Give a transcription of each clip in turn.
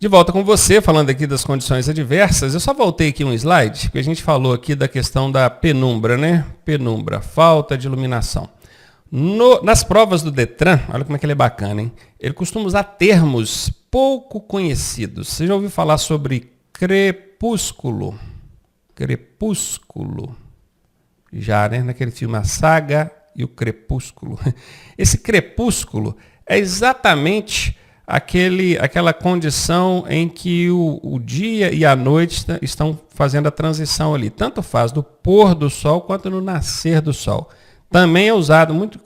De volta com você, falando aqui das condições adversas. Eu só voltei aqui um slide, que a gente falou aqui da questão da penumbra, né? Penumbra, falta de iluminação. Nas provas do Detran, olha como é que ele é bacana, hein? Ele costuma usar termos pouco conhecidos. Você já ouviu falar sobre crepúsculo? Crepúsculo. Já, né? Naquele filme A Saga e o Crepúsculo. Esse crepúsculo é exatamente aquela condição em que o dia e a noite estão fazendo a transição ali. Tanto faz do pôr do sol quanto no nascer do sol. Também é usado muito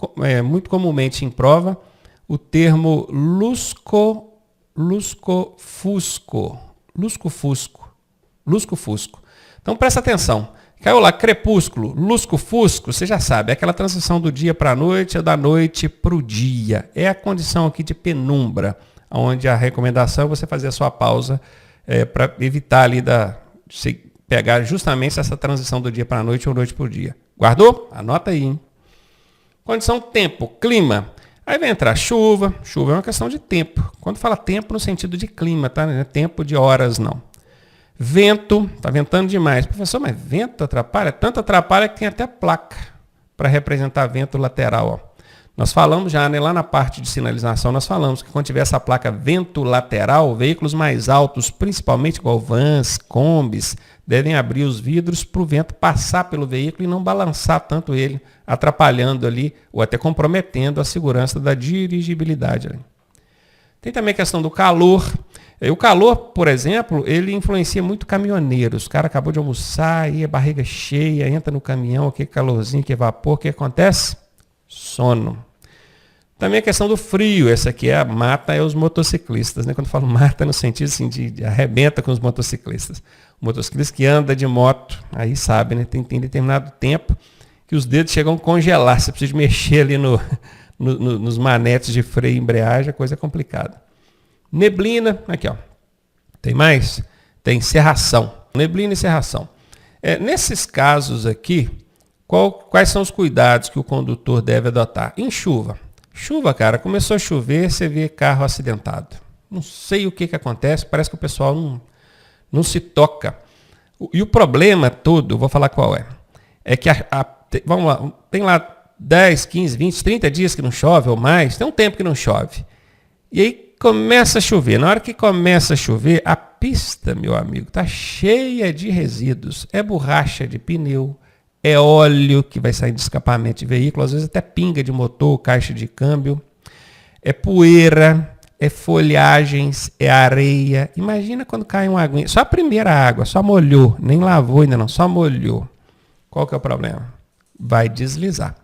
comumente em prova o termo lusco-fusco. Lusco-fusco. Então presta atenção. Caiu lá, crepúsculo, lusco-fusco, você já sabe, é aquela transição do dia para a noite ou da noite para o dia. É a condição aqui de penumbra, onde a recomendação é você fazer a sua pausa para evitar ali de pegar justamente essa transição do dia para a noite ou noite para o dia. Guardou? Anota aí, hein? Condição tempo, clima. Aí vai entrar chuva. Chuva é uma questão de tempo. Quando fala tempo no sentido de clima, tá? Não é tempo de horas, não. Vento, está ventando demais. Professor, mas vento atrapalha? Tanto atrapalha que tem até placa para representar vento lateral. Ó. Nós falamos já, né, lá na parte de sinalização, nós falamos que quando tiver essa placa vento lateral, veículos mais altos, principalmente igual vans, combis, devem abrir os vidros para o vento passar pelo veículo e não balançar tanto ele, atrapalhando ali ou até comprometendo a segurança da dirigibilidade. Ali. Tem também a questão do calor. O calor, por exemplo, ele influencia muito caminhoneiros. O cara acabou de almoçar, aí a barriga cheia, entra no caminhão, aquele calorzinho, que vapor, o que acontece? Sono. Também a questão do frio, essa aqui mata os motociclistas. Né? Quando eu falo mata, no sentido assim, de arrebenta com os motociclistas. O motociclista que anda de moto, aí sabe, né? Tem determinado tempo que os dedos chegam a congelar. Você precisa mexer ali nos manetes de freio e embreagem, a coisa é complicada. Neblina, aqui ó, tem mais? Tem cerração, neblina e cerração. Nesses casos aqui, quais são os cuidados que o condutor deve adotar? Em chuva. Chuva, cara, começou a chover, você vê carro acidentado. Não sei o que acontece, parece que o pessoal não se toca. E o problema todo, vou falar qual é. É que, vamos lá, tem lá 10, 15, 20, 30 dias que não chove ou mais, tem um tempo que não chove. E aí começa a chover. Na hora que começa a chover, a pista, meu amigo, está cheia de resíduos. É borracha de pneu, é óleo que vai sair de escapamento de veículo, às vezes até pinga de motor, caixa de câmbio. É poeira, é folhagens, é areia. Imagina quando cai uma aguinha. Só a primeira água, só molhou, nem lavou ainda não, só molhou. Qual que é o problema? Vai deslizar.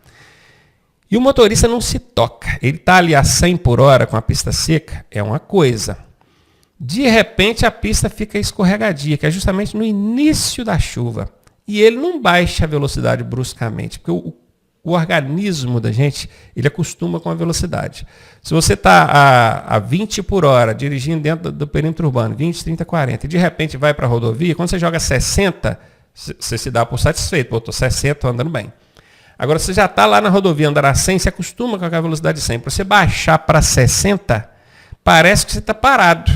E o motorista não se toca. Ele está ali a 100 por hora com a pista seca, é uma coisa. De repente a pista fica escorregadia, que é justamente no início da chuva. E ele não baixa a velocidade bruscamente, porque o organismo da gente, ele acostuma com a velocidade. Se você está a 20 por hora, dirigindo dentro do perímetro urbano, 20, 30, 40, e de repente vai para a rodovia, quando você joga 60, você se dá por satisfeito. Pô, estou 60, estou andando bem. Agora, você já está lá na rodovia, andando a 100, você acostuma com a velocidade de 100. Para você baixar para 60, parece que você está parado.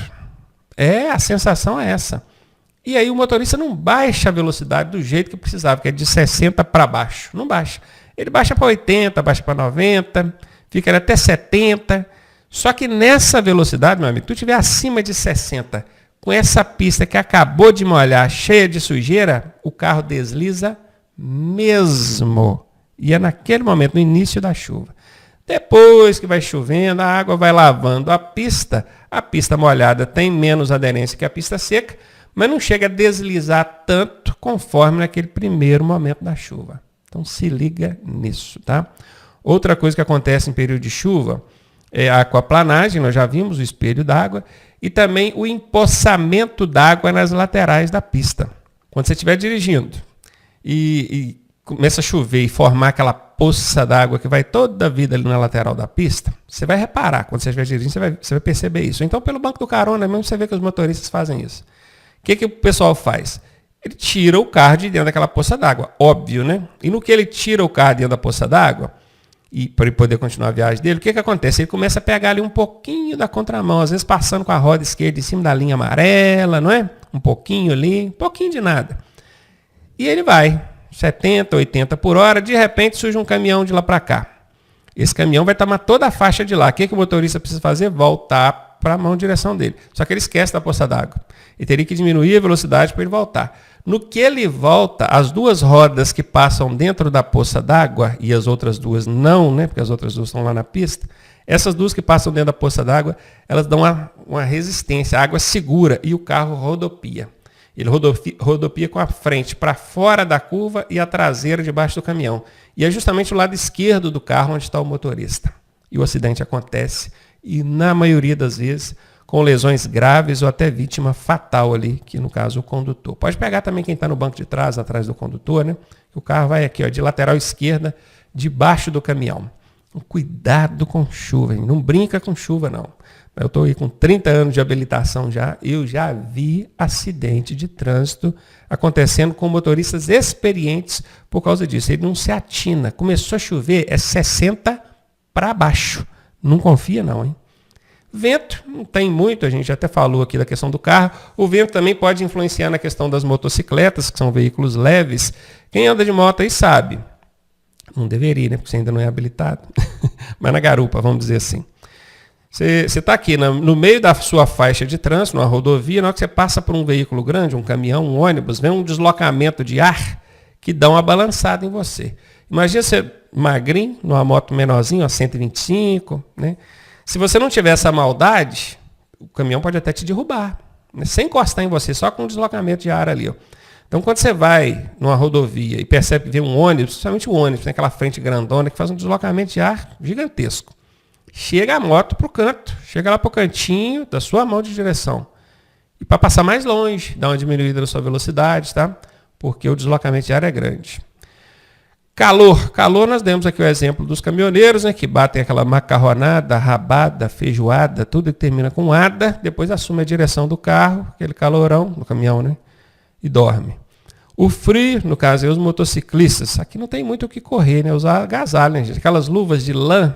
A sensação é essa. E aí o motorista não baixa a velocidade do jeito que precisava, que é de 60 para baixo. Não baixa. Ele baixa para 80, baixa para 90, fica até 70. Só que nessa velocidade, meu amigo, tu estiver acima de 60, com essa pista que acabou de molhar, cheia de sujeira, o carro desliza mesmo. E é naquele momento, no início da chuva. Depois que vai chovendo, a água vai lavando a pista molhada tem menos aderência que a pista seca, mas não chega a deslizar tanto conforme naquele primeiro momento da chuva. Então se liga nisso, tá? Outra coisa que acontece em período de chuva é a aquaplanagem, nós já vimos o espelho d'água, e também o empoçamento d'água nas laterais da pista. Quando você estiver dirigindo e começa a chover e formar aquela poça d'água que vai toda a vida ali na lateral da pista, você vai reparar, quando você estiver dirigindo, você vai perceber isso. Então, pelo banco do carona mesmo, você vê que os motoristas fazem isso. O que o pessoal faz? Ele tira o carro de dentro daquela poça d'água, óbvio, né? E no que ele tira o carro de dentro da poça d'água, e para ele poder continuar a viagem dele, o que acontece? Ele começa a pegar ali um pouquinho da contramão, às vezes passando com a roda esquerda em cima da linha amarela, não é? Um pouquinho ali, um pouquinho de nada. E ele vai, 70, 80 por hora, de repente surge um caminhão de lá para cá. Esse caminhão vai tomar toda a faixa de lá. O que o motorista precisa fazer? Voltar para a mão direção dele. Só que ele esquece da poça d'água. Ele teria que diminuir a velocidade para ele voltar. No que ele volta, as duas rodas que passam dentro da poça d'água, e as outras duas não, né? Porque as outras duas estão lá na pista, essas duas que passam dentro da poça d'água, elas dão uma resistência, a água segura e o carro rodopia. Ele rodopia com a frente para fora da curva e a traseira debaixo do caminhão. E é justamente o lado esquerdo do carro onde está o motorista. E o acidente acontece, e na maioria das vezes, com lesões graves ou até vítima fatal ali, que no caso o condutor. Pode pegar também quem está no banco de trás, atrás do condutor, né? O carro vai aqui, ó, de lateral esquerda, debaixo do caminhão. Cuidado com chuva, hein? Não brinca com chuva, não. Eu estou aí com 30 anos de habilitação já, eu já vi acidente de trânsito acontecendo com motoristas experientes por causa disso. Ele não se atina. Começou a chover, é 60 para baixo. Não confia não, hein? Vento, não tem muito, a gente até falou aqui da questão do carro. O vento também pode influenciar na questão das motocicletas, que são veículos leves. Quem anda de moto aí sabe. Não deveria, né? Porque você ainda não é habilitado. Mas na garupa, vamos dizer assim. Você está aqui no meio da sua faixa de trânsito, numa rodovia, na hora que você passa por um veículo grande, um caminhão, um ônibus, vem um deslocamento de ar que dá uma balançada em você. Imagina você magrinho, numa moto menorzinha, ó, 125, né? Se você não tiver essa maldade, o caminhão pode até te derrubar, né? Sem encostar em você, só com um deslocamento de ar ali, ó. Então, quando você vai numa rodovia e percebe que vem um ônibus, principalmente o ônibus, tem aquela frente grandona que faz um deslocamento de ar gigantesco. Chega a moto para o canto, chega lá para o cantinho da sua mão de direção. E para passar mais longe, dá uma diminuída na sua velocidade, tá? Porque o deslocamento de ar é grande. Calor, nós demos aqui o exemplo dos caminhoneiros, né, que batem aquela macarronada, rabada, feijoada, tudo que termina com ada, depois assume a direção do carro, aquele calorão do caminhão, né? E dorme. O frio, no caso, é os motociclistas. Aqui não tem muito o que correr, né? Usar agasalho, né, gente? Aquelas luvas de lã,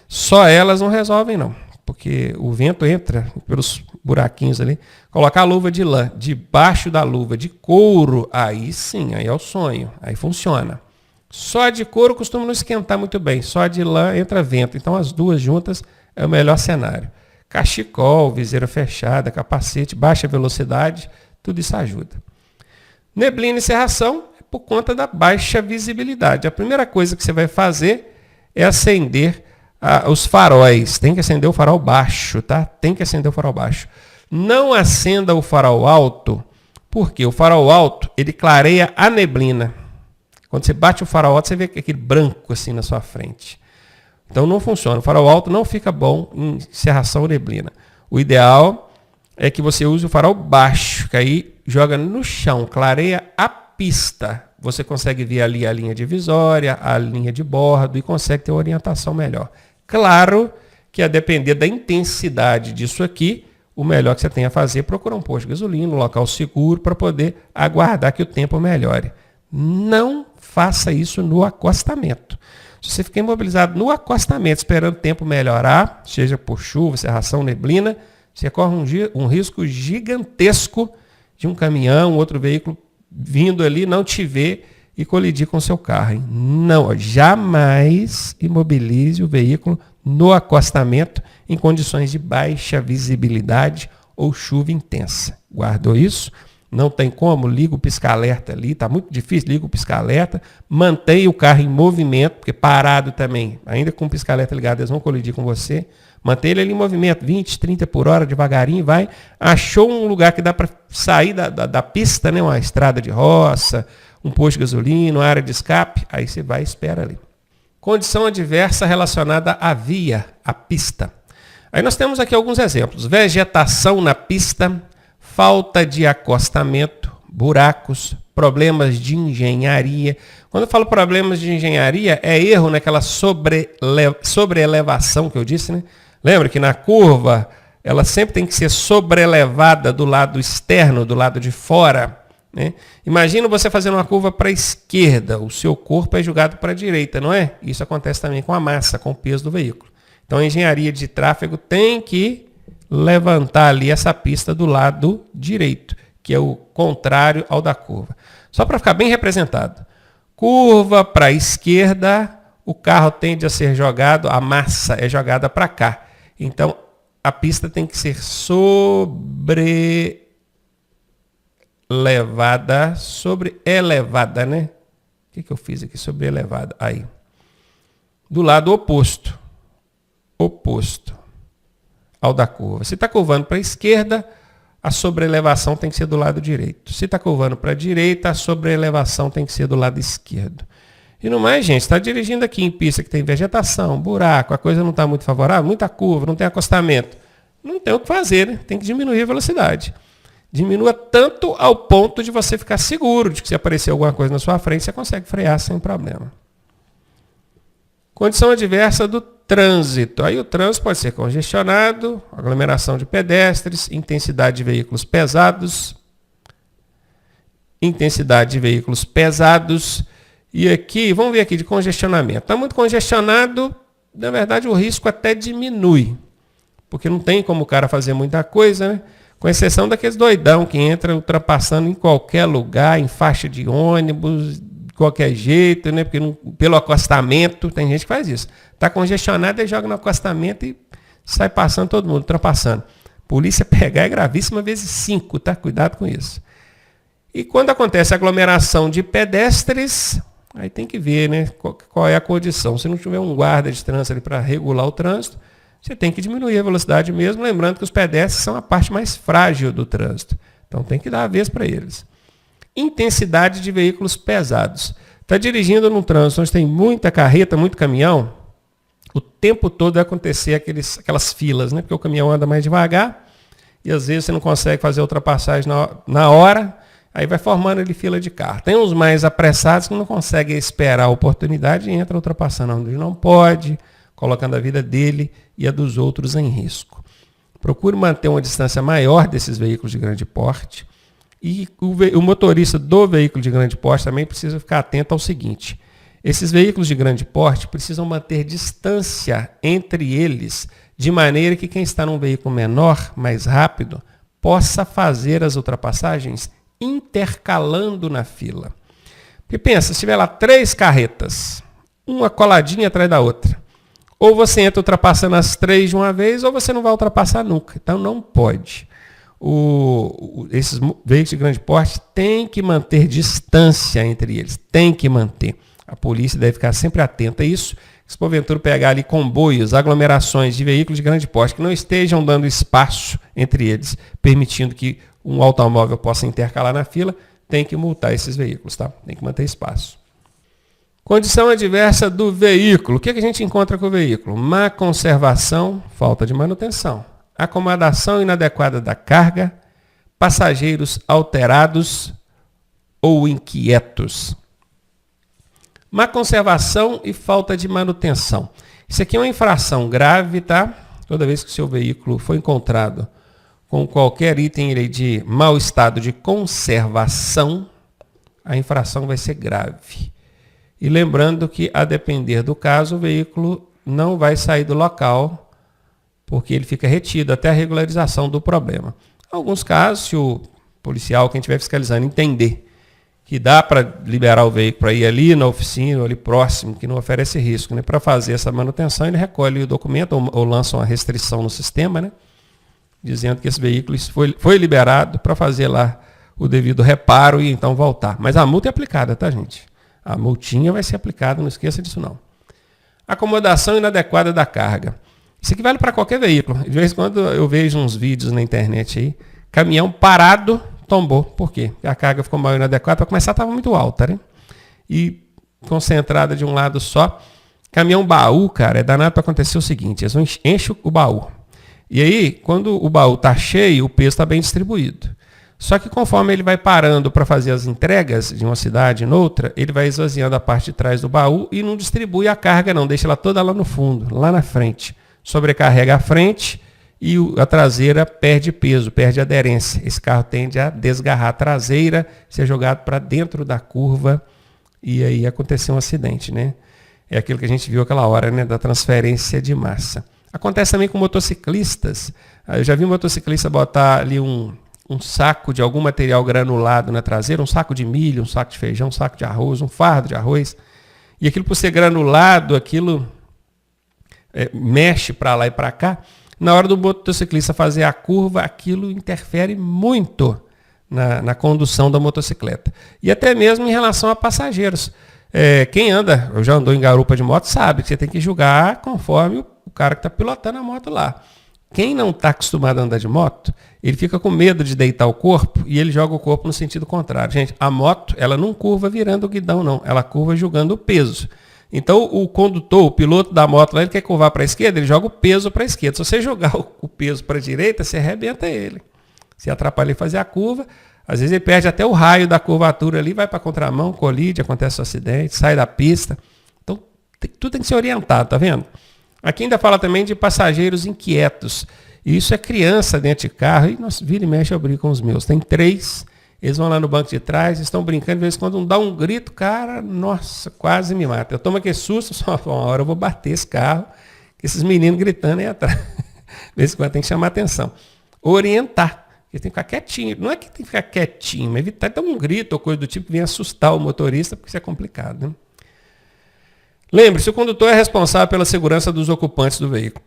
só elas não resolvem, não. Porque o vento entra pelos buraquinhos ali. Colocar a luva de lã debaixo da luva de couro, aí sim, aí é o sonho. Aí funciona. Só de couro costuma não esquentar muito bem. Só de lã entra vento. Então as duas juntas é o melhor cenário. Cachecol, viseira fechada, capacete, baixa velocidade, tudo isso ajuda. Neblina e cerração é por conta da baixa visibilidade. A primeira coisa que você vai fazer é acender os faróis. Tem que acender o farol baixo, tá? Tem que acender o farol baixo. Não acenda o farol alto, porque o farol alto, ele clareia a neblina. Quando você bate o farol alto, você vê aquele branco assim na sua frente. Então não funciona. O farol alto não fica bom em cerração ou neblina. O ideal é que você use o farol baixo, que aí joga no chão, clareia a pista. Você consegue ver ali a linha divisória, a linha de bordo e consegue ter uma orientação melhor. Claro que a depender da intensidade disso aqui, o melhor que você tem a fazer é procurar um posto de gasolina, um local seguro para poder aguardar que o tempo melhore. Não faça isso no acostamento. Se você ficar imobilizado no acostamento, esperando o tempo melhorar, seja por chuva, cerração, neblina, você corre um risco gigantesco de um caminhão, outro veículo vindo ali, não te ver e colidir com o seu carro. Hein? Não, jamais imobilize o veículo no acostamento em condições de baixa visibilidade ou chuva intensa. Guardou isso? Não tem como, liga o pisca-alerta ali, está muito difícil, liga o pisca-alerta, mantenha o carro em movimento, porque parado também, ainda com o pisca-alerta ligado, eles vão colidir com você. Mantenha ele ali em movimento, 20, 30 por hora, devagarinho, vai. Achou um lugar que dá para sair da pista, né? Uma estrada de roça, um posto de gasolina, uma área de escape, aí você vai e espera ali. Condição adversa relacionada à via, à pista. Aí nós temos aqui alguns exemplos. Vegetação na pista, falta de acostamento, buracos, problemas de engenharia. Quando eu falo problemas de engenharia, é erro naquela sobreelevação que eu disse, né? Lembra que na curva, ela sempre tem que ser sobrelevada do lado externo, do lado de fora. né? Imagina você fazendo uma curva para a esquerda, o seu corpo é jogado para a direita, não é? Isso acontece também com a massa, com o peso do veículo. Então a engenharia de tráfego tem que levantar ali essa pista do lado direito, que é o contrário ao da curva. Só para ficar bem representado. Curva para a esquerda, o carro tende a ser jogado, a massa é jogada para cá. Então a pista tem que ser elevada, né? O que eu fiz aqui? Sobre elevada. Aí. Do lado oposto ao da curva. Se está curvando para a esquerda, a sobreelevação tem que ser do lado direito. Se está curvando para a direita, a sobreelevação tem que ser do lado esquerdo. E no mais, gente, está dirigindo aqui em pista que tem vegetação, buraco, a coisa não está muito favorável, muita curva, não tem acostamento. Não tem o que fazer, né? Tem que diminuir a velocidade. Diminua tanto ao ponto de você ficar seguro de que se aparecer alguma coisa na sua frente, você consegue frear sem problema. Condição adversa do trânsito. Aí o trânsito pode ser congestionado, aglomeração de pedestres, intensidade de veículos pesados. E aqui, vamos ver aqui de congestionamento. Está muito congestionado, na verdade o risco até diminui. Porque não tem como o cara fazer muita coisa, né? Com exceção daqueles doidão que entra ultrapassando em qualquer lugar, em faixa de ônibus, de qualquer jeito, né? Porque pelo acostamento, tem gente que faz isso. Está congestionado, ele joga no acostamento e sai passando todo mundo, ultrapassando. Polícia pegar é gravíssima vezes 5, tá? Cuidado com isso. E quando acontece aglomeração de pedestres, aí tem que ver, né? Qual é a condição. Se não tiver um guarda de trânsito ali para regular o trânsito, você tem que diminuir a velocidade mesmo, lembrando que os pedestres são a parte mais frágil do trânsito. Então tem que dar a vez para eles. Intensidade de veículos pesados. Está dirigindo num trânsito onde tem muita carreta, muito caminhão, o tempo todo vai acontecer aquelas filas, né? Porque o caminhão anda mais devagar e às vezes você não consegue fazer a ultrapassagem na hora, aí vai formando ali fila de carro. Tem uns mais apressados que não conseguem esperar a oportunidade e entram ultrapassando onde não pode, colocando a vida dele e a dos outros em risco. Procure manter uma distância maior desses veículos de grande porte. E o motorista do veículo de grande porte também precisa ficar atento ao seguinte: esses veículos de grande porte precisam manter distância entre eles, de maneira que quem está num veículo menor, mais rápido, possa fazer as ultrapassagens intercalando na fila. Porque pensa, se tiver lá 3 carretas, uma coladinha atrás da outra, ou você entra ultrapassando as 3 de uma vez, ou você não vai ultrapassar nunca. Então não pode. Esses veículos de grande porte têm que manter distância entre eles. Tem que manter. A polícia deve ficar sempre atenta a isso. Se porventura pegar ali comboios, aglomerações de veículos de grande porte que não estejam dando espaço entre eles, permitindo que um automóvel possa intercalar na fila, tem que multar esses veículos, tá? Tem que manter espaço. Condição adversa do veículo. O que a gente encontra com o veículo? Má conservação, falta de manutenção. Acomodação inadequada da carga, passageiros alterados ou inquietos. Má conservação e falta de manutenção. Isso aqui é uma infração grave, tá? Toda vez que o seu veículo for encontrado com qualquer item de mau estado de conservação, a infração vai ser grave. E lembrando que, a depender do caso, o veículo não vai sair do local, porque ele fica retido até a regularização do problema. Em alguns casos, se o policial, quem estiver fiscalizando, entender que dá para liberar o veículo para ir ali na oficina, ou ali próximo, que não oferece risco, né? Para fazer essa manutenção, ele recolhe o documento ou lança uma restrição no sistema, né? Dizendo que esse veículo foi liberado para fazer lá o devido reparo e então voltar. Mas a multa é aplicada, tá, gente? A multinha vai ser aplicada, não esqueça disso não. Acomodação inadequada da carga. Isso aqui vale para qualquer veículo. De vez em quando eu vejo uns vídeos na internet aí, caminhão parado, tombou. Por quê? Porque a carga ficou mal inadequada. Para começar, estava muito alta, né? E concentrada de um lado só. Caminhão baú, cara, é danado para acontecer o seguinte: eles enchem o baú. E aí, quando o baú está cheio, o peso está bem distribuído. Só que conforme ele vai parando para fazer as entregas de uma cidade em outra, ele vai esvaziando a parte de trás do baú e não distribui a carga não, deixa ela toda lá no fundo, lá na frente. Sobrecarrega a frente e a traseira perde peso, perde aderência. Esse carro tende a desgarrar a traseira, ser jogado para dentro da curva e aí aconteceu um acidente, né? É aquilo que a gente viu aquela hora, né, da transferência de massa. Acontece também com motociclistas. Eu já vi um motociclista botar ali um saco de algum material granulado na traseira, um saco de milho, um saco de feijão, um saco de arroz, um fardo de arroz. E aquilo, por ser granulado, aquilo mexe para lá e para cá. Na hora do motociclista fazer a curva, aquilo interfere muito na condução da motocicleta. E até mesmo em relação a passageiros. Quem anda, eu já andou em garupa de moto, sabe que você tem que julgar conforme o cara que está pilotando a moto lá. Quem não está acostumado a andar de moto, ele fica com medo de deitar o corpo e ele joga o corpo no sentido contrário. Gente, a moto, ela não curva virando o guidão, não. Ela curva jogando o peso. Então, o condutor, o piloto da moto lá, ele quer curvar para a esquerda, ele joga o peso para a esquerda. Se você jogar o peso para a direita, você arrebenta ele. Se atrapalha ele fazer a curva, às vezes ele perde até o raio da curvatura ali, vai para a contramão, colide, acontece um acidente, sai da pista. Então, tudo tem que ser orientado, tá vendo? Aqui ainda fala também de passageiros inquietos. E isso é criança dentro de carro. E nossa, vira e mexe, eu brinco com os meus. Tem 3, eles vão lá no banco de trás, estão brincando, de vez em quando dá um grito, cara, nossa, quase me mata. Eu tomo aquele susto, só uma hora eu vou bater esse carro, esses meninos gritando aí atrás. De vez em quando tem que chamar atenção. Orientar. Ele tem que ficar quietinho. Não é que tem que ficar quietinho, mas evitar dar um grito ou coisa do tipo que venha assustar o motorista, porque isso é complicado, né? Lembre-se, o condutor é responsável pela segurança dos ocupantes do veículo.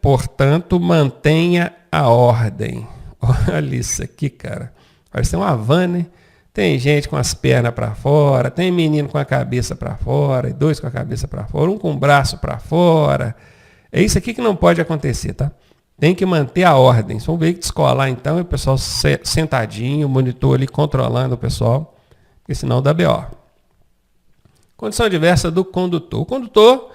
Portanto, mantenha a ordem. Olha isso aqui, cara. Parece uma van, né? Tem gente com as pernas para fora, tem menino com a cabeça para fora, e 2 com a cabeça para fora, um com o braço para fora. É isso aqui que não pode acontecer, tá? Tem que manter a ordem. Se for um veículo escolar, então, é o pessoal sentadinho, o monitor ali controlando o pessoal, porque senão dá BO. Condição adversa do condutor. O condutor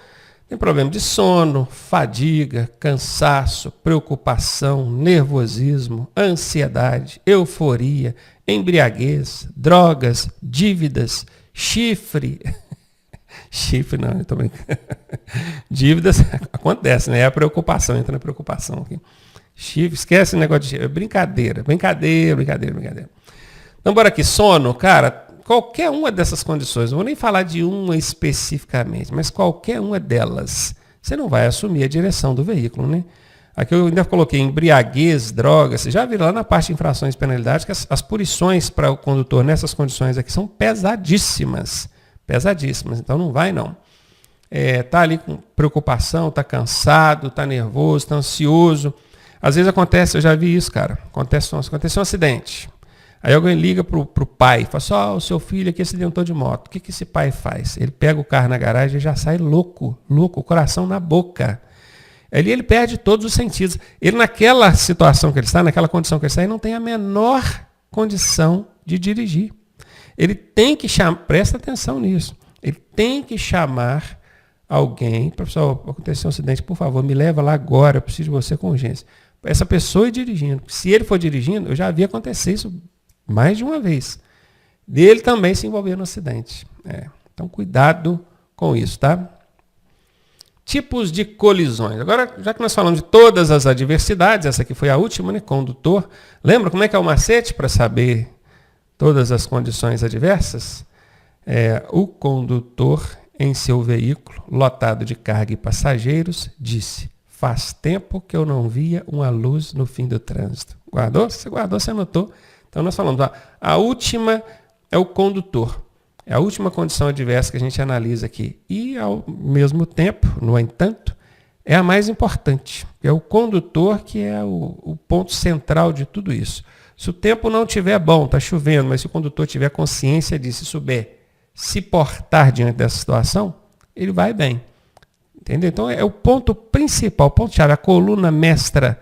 tem problema de sono, fadiga, cansaço, preocupação, nervosismo, ansiedade, euforia, embriaguez, drogas, dívidas, chifre. Chifre não, eu estou brincando. Dívidas acontece, né? É a preocupação, entra na preocupação aqui. Chifre, esquece o negócio de chifre. Brincadeira. Então, bora aqui. Sono, cara. Qualquer uma dessas condições, não vou nem falar de uma especificamente, mas qualquer uma delas, você não vai assumir a direção do veículo, né? Aqui eu ainda coloquei embriaguez, drogas, você já viu lá na parte de infrações e penalidades que as punições para o condutor nessas condições aqui são pesadíssimas, então não vai não. Tá ali com preocupação, tá cansado, tá nervoso, tá ansioso. Às vezes acontece, eu já vi isso, cara, acontece um acidente. Aí alguém liga pro pai, fala assim, o seu filho aqui acidentou de moto. O que esse pai faz? Ele pega o carro na garagem e já sai louco, o coração na boca. Ali ele perde todos os sentidos. Ele naquela situação que ele está, naquela condição que ele está, ele não tem a menor condição de dirigir. Ele tem que chamar, presta atenção nisso, ele tem que chamar alguém, professor, aconteceu um acidente, por favor, me leva lá agora, eu preciso de você com urgência. Essa pessoa ir dirigindo. Se ele for dirigindo, eu já vi acontecer isso mais de uma vez. Dele também se envolver no acidente. Então, cuidado com isso, tá? Tipos de colisões. Agora, já que nós falamos de todas as adversidades, essa aqui foi a última, né? Condutor. Lembra como é que é o macete para saber todas as condições adversas? O condutor, em seu veículo, lotado de carga e passageiros, disse: faz tempo que eu não via uma luz no fim do trânsito. Guardou? Você guardou, você anotou. Então, nós falamos, a última é o condutor. É a última condição adversa que a gente analisa aqui. E, ao mesmo tempo, no entanto, é a mais importante. É o condutor que é o ponto central de tudo isso. Se o tempo não estiver bom, está chovendo, mas se o condutor tiver consciência disso e souber se portar diante dessa situação, ele vai bem. Entendeu? Então, é o ponto principal, o ponto-chave, a coluna mestra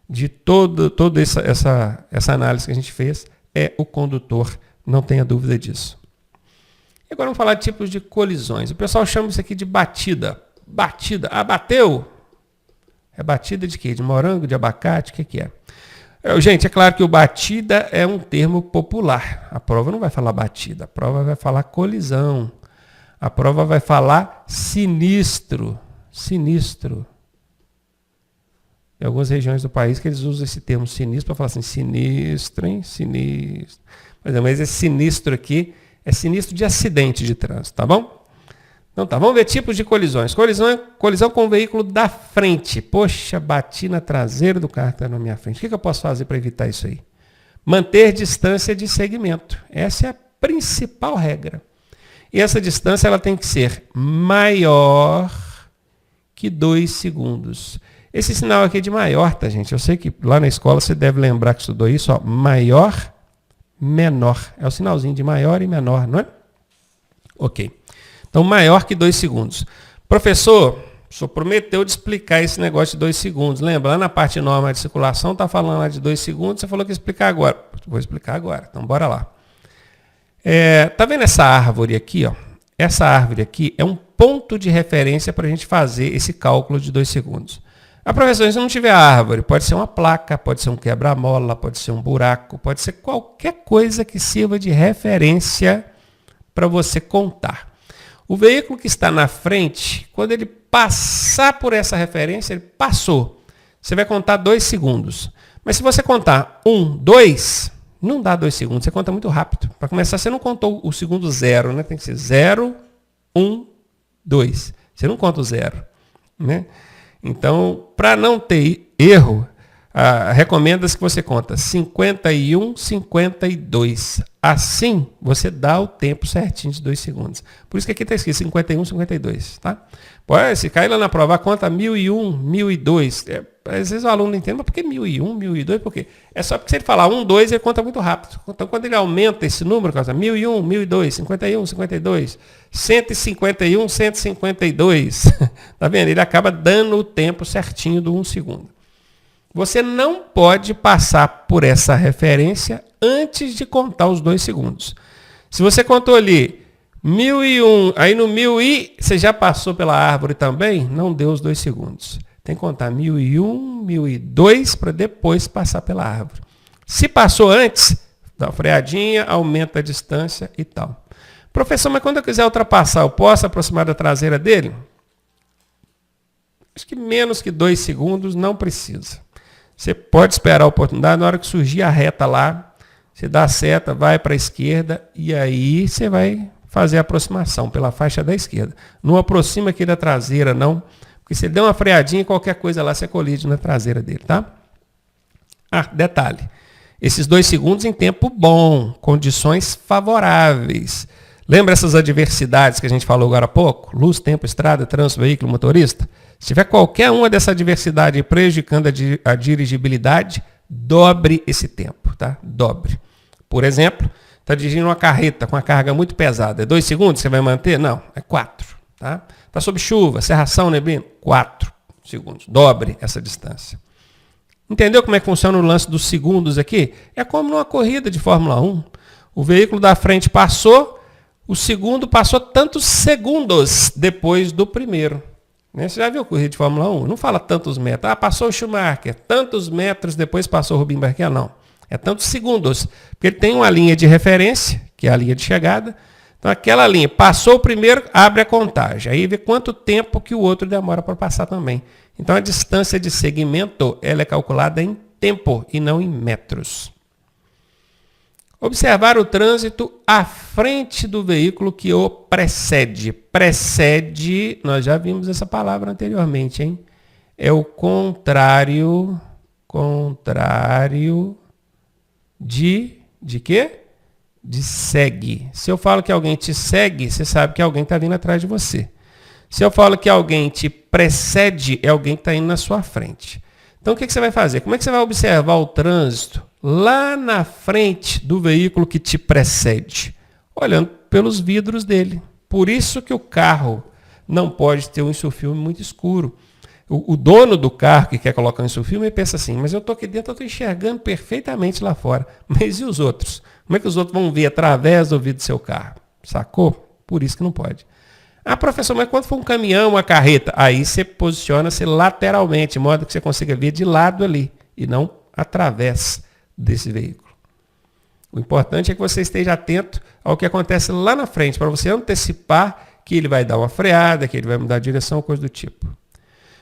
de toda essa análise que a gente fez é o condutor, não tenha dúvida disso. E agora vamos falar de tipos de colisões. O pessoal chama isso aqui de batida. Batida. Bateu? É batida de quê? De morango, de abacate? O que é? Gente, é claro que o batida é um termo popular. A prova não vai falar batida, a prova vai falar colisão. A prova vai falar sinistro. Sinistro. Em algumas regiões do país que eles usam esse termo sinistro para falar assim, sinistro, hein? Sinistro. Mas esse sinistro aqui é sinistro de acidente de trânsito, tá bom? Então tá, vamos ver tipos de colisões. Colisão com o veículo da frente. Poxa, bati na traseira do carro que está na minha frente. O que eu posso fazer para evitar isso aí? Manter distância de segmento. Essa é a principal regra. E essa distância ela tem que ser maior que 2 segundos. Esse sinal aqui é de maior, tá, gente? Eu sei que lá na escola você deve lembrar que estudou isso, ó. Maior, menor. É o sinalzinho de maior e menor, não é? Ok. Então, maior que 2 segundos. Professor, o senhor prometeu de explicar esse negócio de 2 segundos. Lembra, lá na parte norma de circulação, está falando lá de 2 segundos, você falou que ia explicar agora. Vou explicar agora, então bora lá. Tá vendo essa árvore aqui? Ó? Essa árvore aqui é um ponto de referência para a gente fazer esse cálculo de 2 segundos. A professora, se não tiver árvore, pode ser uma placa, pode ser um quebra-mola, pode ser um buraco, pode ser qualquer coisa que sirva de referência para você contar. O veículo que está na frente, quando ele passar por essa referência, ele passou. Você vai contar 2 segundos. Mas se você contar 1, 2, não dá 2 segundos, você conta muito rápido. Para começar, você não contou o segundo 0, né? Tem que ser 0, 1, 2. Você não conta o 0, né? Então, para não ter erro, recomenda-se que você conta 51, 52. Assim, você dá o tempo certinho de 2 segundos. Por isso que aqui está escrito 51, 52. Tá? Se cair lá na prova, conta 1001, 1002. Às vezes o aluno não entende, mas por que 1001, 1002? Por quê? É só porque se ele falar 1, 2, ele conta muito rápido. Então, quando ele aumenta esse número, 1001, 1002, 51, 52, 151, 152. Tá vendo? Ele acaba dando o tempo certinho do 1 segundo. Você não pode passar por essa referência antes de contar os 2 segundos. Se você contou ali 1001, aí no 1000 você já passou pela árvore também, não deu os 2 segundos. Tem que contar 1001, 1002 para depois passar pela árvore. Se passou antes, dá uma freadinha, aumenta a distância e tal. Professor, mas quando eu quiser ultrapassar, eu posso aproximar da traseira dele? Acho que menos que 2 segundos não precisa. Você pode esperar a oportunidade, na hora que surgir a reta lá, você dá a seta, vai para a esquerda e aí você vai fazer a aproximação pela faixa da esquerda. Não aproxima aqui da traseira, não, porque se ele der uma freadinha, qualquer coisa lá, você colide na traseira dele, tá? Detalhe, esses 2 segundos em tempo bom, condições favoráveis. Lembra essas adversidades que a gente falou agora há pouco? Luz, tempo, estrada, trânsito, veículo, motorista? Se tiver qualquer uma dessa adversidade prejudicando a dirigibilidade, dobre esse tempo, tá? Dobre. Por exemplo, está dirigindo uma carreta com uma carga muito pesada. É 2 segundos você vai manter? Não, é 4. Tá? Está sob chuva, cerração, neblina? 4 segundos. Dobre essa distância. Entendeu como é que funciona o lance dos segundos aqui? É como numa corrida de Fórmula 1. O veículo da frente passou, o segundo passou tantos segundos depois do primeiro. Você já viu corrida de Fórmula 1? Não fala tantos metros. Passou o Schumacher, tantos metros depois passou o Rubinho Barrichello. Não. É tantos segundos. Porque ele tem uma linha de referência, que é a linha de chegada. Então, aquela linha, passou o primeiro, abre a contagem. Aí vê quanto tempo que o outro demora para passar também. Então, a distância de segmento ela é calculada em tempo e não em metros. Observar o trânsito à frente do veículo que o precede. Precede, nós já vimos essa palavra anteriormente, hein? É o contrário de quê? De segue. Se eu falo que alguém te segue, você sabe que alguém está vindo atrás de você. Se eu falo que alguém te precede, é alguém que está indo na sua frente. Então, o que você vai fazer? Como é que você vai observar o trânsito lá na frente do veículo que te precede? Olhando pelos vidros dele. Por isso que o carro não pode ter um insufilme muito escuro. O dono do carro que quer colocar um insufilme, ele pensa assim, mas eu estou aqui dentro, eu estou enxergando perfeitamente lá fora. Mas e os outros? Como é que os outros vão ver através do vidro do seu carro? Sacou? Por isso que não pode. Professor, mas quando for um caminhão, uma carreta, aí você posiciona-se lateralmente, de modo que você consiga ver de lado ali, e não através desse veículo. O importante é que você esteja atento ao que acontece lá na frente, para você antecipar que ele vai dar uma freada, que ele vai mudar a direção, coisa do tipo.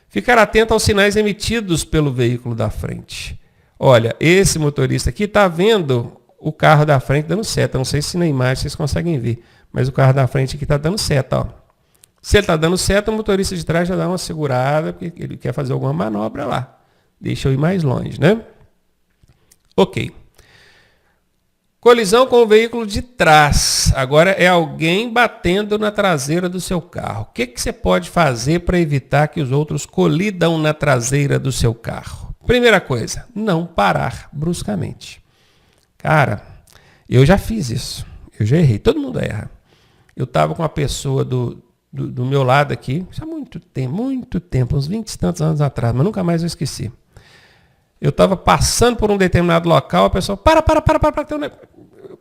Ficar atento aos sinais emitidos pelo veículo da frente. Olha, esse motorista aqui está vendo o carro da frente dando seta. Não sei se na imagem vocês conseguem ver, mas o carro da frente aqui está dando seta. Ó. Se ele está dando seta, o motorista de trás já dá uma segurada, porque ele quer fazer alguma manobra lá. Deixa eu ir mais longe, né? Ok. Colisão com o veículo de trás. Agora é alguém batendo na traseira do seu carro. O que você pode fazer para evitar que os outros colidam na traseira do seu carro? Primeira coisa, não parar bruscamente. Cara, eu já fiz isso. Eu já errei. Todo mundo erra. Eu estava com uma pessoa do meu lado aqui, isso há muito tempo, uns 20 e tantos anos atrás, mas nunca mais eu esqueci. Eu estava passando por um determinado local, a pessoa, para. Eu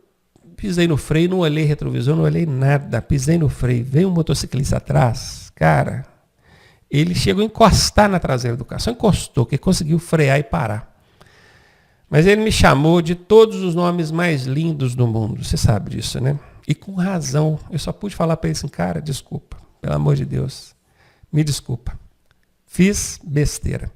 pisei no freio, não olhei retrovisor, não olhei nada, pisei no freio, veio um motociclista atrás, cara, ele chegou a encostar na traseira do carro, só encostou, que conseguiu frear e parar. Mas ele me chamou de todos os nomes mais lindos do mundo, você sabe disso, né? E com razão, eu só pude falar para ele assim, cara, desculpa, pelo amor de Deus, me desculpa, fiz besteira.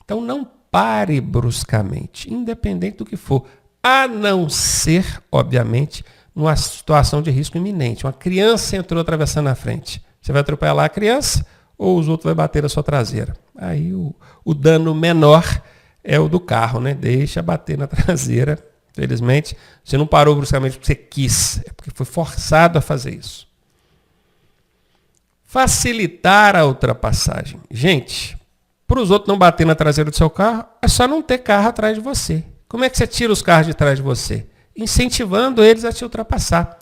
Então não pare bruscamente, independente do que for, a não ser, obviamente, numa situação de risco iminente. Uma criança entrou atravessando na frente. Você vai atropelar a criança ou os outros vão bater na sua traseira? Aí o dano menor é o do carro, né? Deixa bater na traseira. Felizmente, você não parou bruscamente porque você quis, é porque foi forçado a fazer isso. Facilitar a ultrapassagem. Gente, para os outros não bater na traseira do seu carro, é só não ter carro atrás de você. Como é que você tira os carros de trás de você? Incentivando eles a te ultrapassar.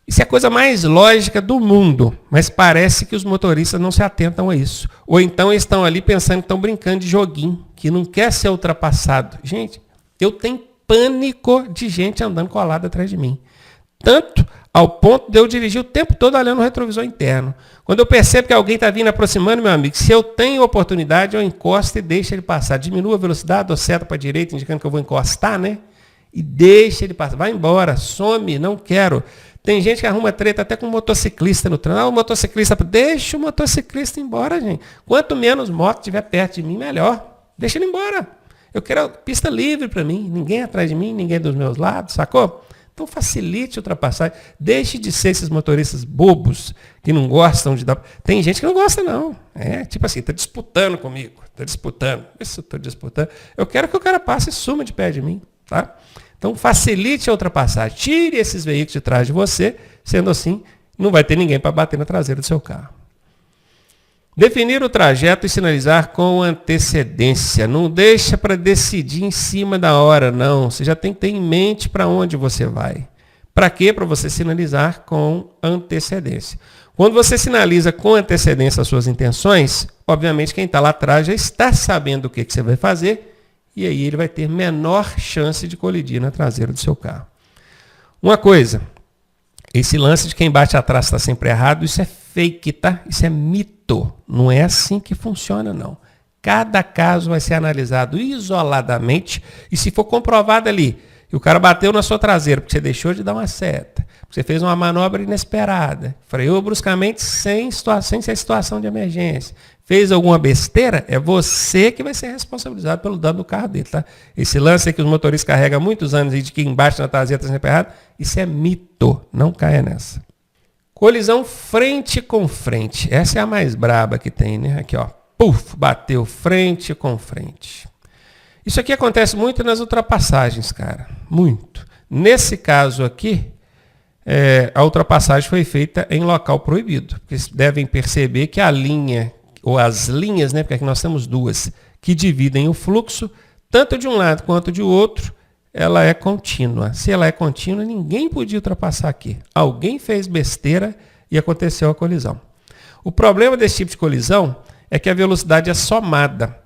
Isso é a coisa mais lógica do mundo, mas parece que os motoristas não se atentam a isso. Ou então estão ali pensando que estão brincando de joguinho, que não quer ser ultrapassado. Gente, eu tenho pânico de gente andando colada atrás de mim. Tanto ao ponto de eu dirigir o tempo todo olhando o retrovisor interno. Quando eu percebo que alguém está vindo aproximando, meu amigo, se eu tenho oportunidade, eu encosto e deixo ele passar. Diminuo a velocidade, dou seta para a direita, indicando que eu vou encostar, né? E deixa ele passar. Vai embora, some, não quero. Tem gente que arruma treta até com um motociclista no trânsito. O motociclista, deixa o motociclista embora, gente. Quanto menos moto estiver perto de mim, melhor. Deixa ele embora. Eu quero pista livre para mim. Ninguém atrás de mim, ninguém dos meus lados, sacou? Então facilite a ultrapassagem. Deixe de ser esses motoristas bobos que não gostam de dar. Tem gente que não gosta, não. É tipo assim, está disputando comigo. Está disputando. Isso eu estou disputando. Eu quero que o cara passe e suma de pé de mim. Tá? Então facilite a ultrapassagem. Tire esses veículos de trás de você. Sendo assim, não vai ter ninguém para bater na traseira do seu carro. Definir o trajeto e sinalizar com antecedência. Não deixa para decidir em cima da hora, não. Você já tem que ter em mente para onde você vai. Para quê? Para você sinalizar com antecedência. Quando você sinaliza com antecedência as suas intenções, obviamente quem está lá atrás já está sabendo o que você vai fazer e aí ele vai ter menor chance de colidir na traseira do seu carro. Uma coisa, esse lance de quem bate atrás está sempre errado, isso é fake, tá? Isso é mito. Não é assim que funciona, não. Cada caso vai ser analisado isoladamente e se for comprovado ali que o cara bateu na sua traseira porque você deixou de dar uma seta, porque você fez uma manobra inesperada, freou bruscamente sem ser situação de emergência, fez alguma besteira, é você que vai ser responsabilizado pelo dano do carro dele, tá? Esse lance aí que os motoristas carregam há muitos anos e de que embaixo na traseira está sempre errado, isso é mito, não caia nessa. Colisão frente com frente. Essa é a mais braba que tem, né? Aqui, ó. Puf, bateu frente com frente. Isso aqui acontece muito nas ultrapassagens, cara. Muito. Nesse caso aqui, a ultrapassagem foi feita em local proibido. Vocês devem perceber que a linha, ou as linhas, né? Porque aqui nós temos duas, que dividem o fluxo, tanto de um lado quanto de outro, ela é contínua. Se ela é contínua, ninguém podia ultrapassar aqui. Alguém fez besteira e aconteceu a colisão. O problema desse tipo de colisão é que a velocidade é somada.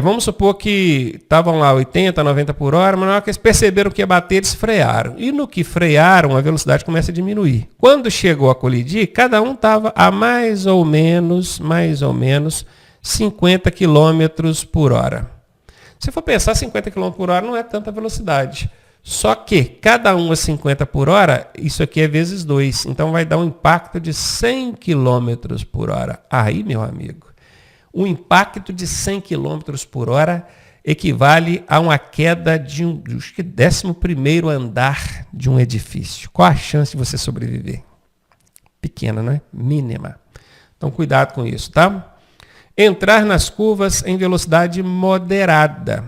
Vamos supor que estavam lá 80, 90 por hora, mas na hora que eles perceberam que ia bater, eles frearam. E no que frearam, a velocidade começa a diminuir. Quando chegou a colidir, cada um estava a mais ou menos 50 km por hora. Se for pensar, 50 km por hora não é tanta velocidade. Só que cada um a 50 por hora, isso aqui é vezes 2. Então vai dar um impacto de 100 km por hora. Aí, meu amigo, O impacto de 100 km por hora equivale a uma queda de acho que 11º andar de um edifício. Qual a chance de você sobreviver? Pequena, não é? Mínima. Então, cuidado com isso, tá? Entrar nas curvas em velocidade moderada.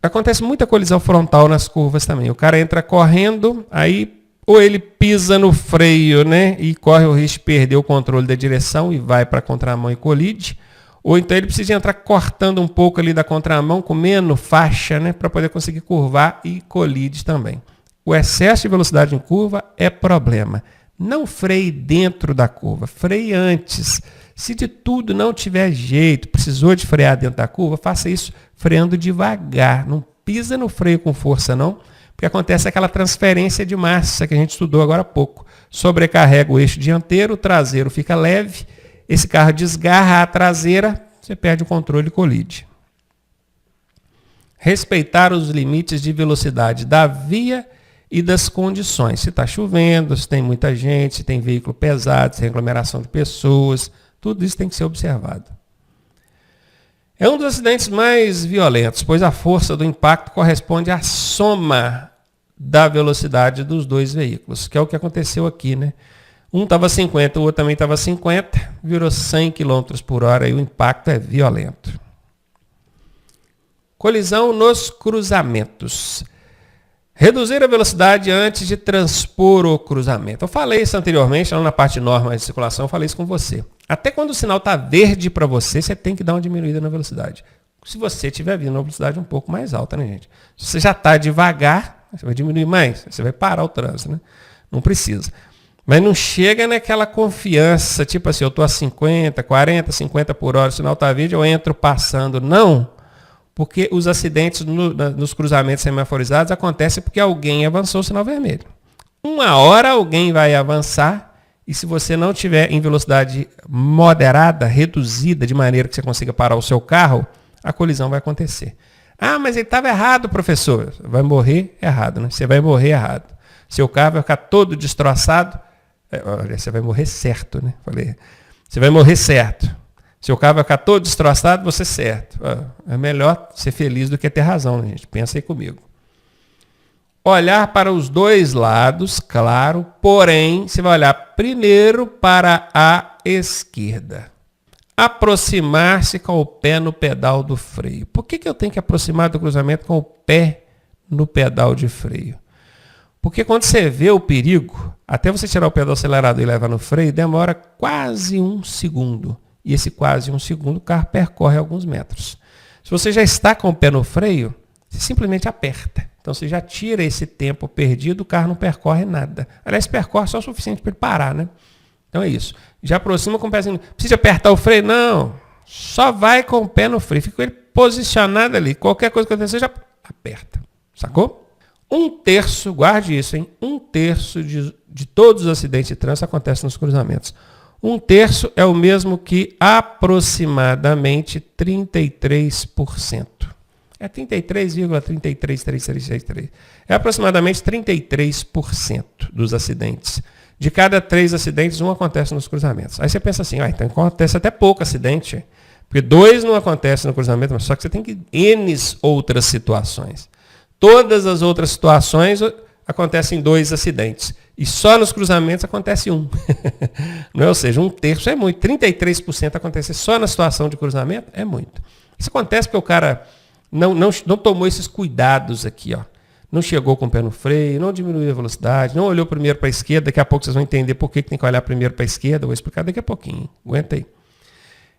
Acontece muita colisão frontal nas curvas também. O cara entra correndo, aí ou ele pisa no freio, né, e corre o risco de perder o controle da direção e vai para a contramão e colide. Ou então ele precisa entrar cortando um pouco ali da contramão, comendo faixa, né, para poder conseguir curvar e colide também. O excesso de velocidade em curva é problema. Não freie dentro da curva, freie antes. Se de tudo não tiver jeito, precisou de frear dentro da curva, faça isso freando devagar. Não pisa no freio com força não, porque acontece aquela transferência de massa que a gente estudou agora há pouco. Sobrecarrega o eixo dianteiro, o traseiro fica leve, esse carro desgarra a traseira, você perde o controle e colide. Respeitar os limites de velocidade da via e das condições. Se está chovendo, se tem muita gente, se tem veículo pesado, se tem aglomeração de pessoas, tudo isso tem que ser observado. É um dos acidentes mais violentos, pois a força do impacto corresponde à soma da velocidade dos dois veículos, que é o que aconteceu aqui, né? Um estava 50, o outro também estava 50, virou 100 km por hora e o impacto é violento. Colisão nos cruzamentos. Reduzir a velocidade antes de transpor o cruzamento. Eu falei isso anteriormente, lá na parte de normas de circulação, eu falei isso com você. Até quando o sinal está verde para você, você tem que dar uma diminuída na velocidade. Se você estiver vindo na velocidade um pouco mais alta, né, gente? Se você já está devagar, você vai diminuir mais, você vai parar o trânsito, né? Não precisa. Mas não chega naquela confiança, tipo assim, eu estou a 50, 40, 50 por hora, o sinal está verde, eu entro passando. Não. Porque os acidentes nos cruzamentos semaforizados acontecem porque alguém avançou o sinal vermelho. Uma hora alguém vai avançar e se você não tiver em velocidade moderada, reduzida, de maneira que você consiga parar o seu carro, a colisão vai acontecer. Ah, mas ele estava errado, professor. Vai morrer errado, né? Você vai morrer errado. Seu carro vai ficar todo destroçado. Olha, você vai morrer certo, né? Falei, você vai morrer certo. Seu carro vai ficar todo destroçado, você certo. É melhor ser feliz do que ter razão, né, gente? Pensa aí comigo. Olhar para os dois lados, claro, porém, você vai olhar primeiro para a esquerda. Aproximar-se com o pé no pedal do freio. Por que eu tenho que aproximar do cruzamento com o pé no pedal de freio? Porque quando você vê o perigo, até você tirar o pé do acelerador e levar no freio, demora quase 1 segundo. E esse quase 1 segundo, o carro percorre alguns metros. Se você já está com o pé no freio, você simplesmente aperta. Então você já tira esse tempo perdido, o carro não percorre nada. Aliás, percorre só o suficiente para ele parar, né? Então é isso. Já aproxima com o pezinho. Precisa apertar o freio? Não. Só vai com o pé no freio. Fica com ele posicionado ali. Qualquer coisa que acontecer, já aperta. Sacou? 1/3, guarde isso, hein? 1/3 de todos os acidentes de trânsito acontecem nos cruzamentos. 1/3 é o mesmo que aproximadamente 33%. É 33,33363. É aproximadamente 33% dos acidentes. De cada 3 acidentes, 1 acontece nos cruzamentos. Aí você pensa assim, então acontece até pouco acidente. Porque 2 não acontecem no cruzamento, mas só que você tem que N outras situações. Todas as outras situações acontecem 2 acidentes. E só nos cruzamentos acontece 1. Não é? Ou seja, 1/3 é muito. 33% acontece só na situação de cruzamento é muito. Isso acontece porque o cara não tomou esses cuidados aqui, ó. Não chegou com o pé no freio, não diminuiu a velocidade, não olhou primeiro para a esquerda. Daqui a pouco vocês vão entender por que tem que olhar primeiro para a esquerda. Eu vou explicar daqui a pouquinho. Aguenta aí.